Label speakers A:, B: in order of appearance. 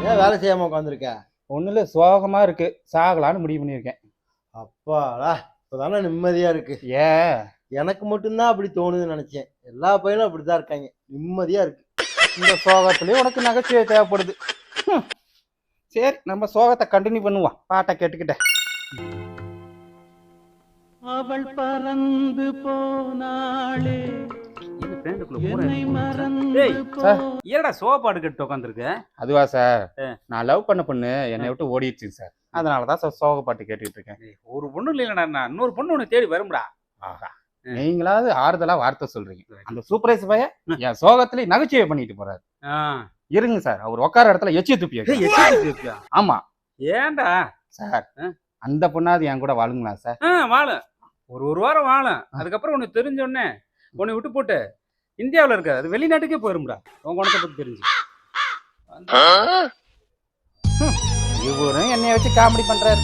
A: ஏன் வேலை செய்யாம உட்காந்துருக்க?
B: ஒன்றும் இல்லை, சோகமா இருக்கு, சாகலான்னு முடிவு பண்ணியிருக்கேன்.
A: அப்பாடா, இப்பதானே நிம்மதியா இருக்கு.
B: ஏன்
A: எனக்கு மட்டும்தான் அப்படி தோணுதுன்னு நினைச்சேன். எல்லா பையனும் அப்படிதான் இருக்காங்க, நிம்மதியா இருக்கு.
B: இந்த சோகத்துலேயே உனக்கு நகைச்சுவை தேவைப்படுது. சரி, நம்ம சோகத்தை கண்டினியூ பண்ணுவோம், பாட்டை கேட்டுக்கிட்ட.
C: அவள் பறந்து போனாளே
D: ஏடா சோப்பாடு கட்டு உட்காந்துருக்கு.
B: அதுவா சார், நான் லவ் பண்ண பொண்ணு என்னை விட்டு ஓடிடுச்சு சார். அதனாலதான் சார் சோக பாட்டு கேட்டுக்கிட்டு இருக்கேன்.
D: ஒரு பொண்ணு இல்லைடா, இன்னொரு பொண்ணு உன்னை தேடி வரும்டா.
B: ஆஹா, நீங்களாவது ஆறுதலா வார்த்தை சொல்றீங்க. அந்த சூப்பர்வைஸ் பையன் என் சோகத்திலே நகைச்சுவை பண்ணிட்டு போறாரு. இருங்க சார், அவர் உட்கார இடத்துல எச்சி துப்பியா? ஆமா.
D: ஏன்டா
B: சார், அந்த பொண்ணாவது என் கூட வாழுங்களா சார்?
D: வாழும், ஒரு வாரம் வாழும். அதுக்கப்புறம் உனக்கு தெரிஞ்ச உடனே உன்னை விட்டு போட்டு இந்தியாவில் இருக்காது, அது வெளிநாட்டுக்கே போயிரும்டா. உன் குணத்தை பத்தி தெரிஞ்சு.
B: இவரும் என்னைய வச்சு காமெடி பண்றாரு.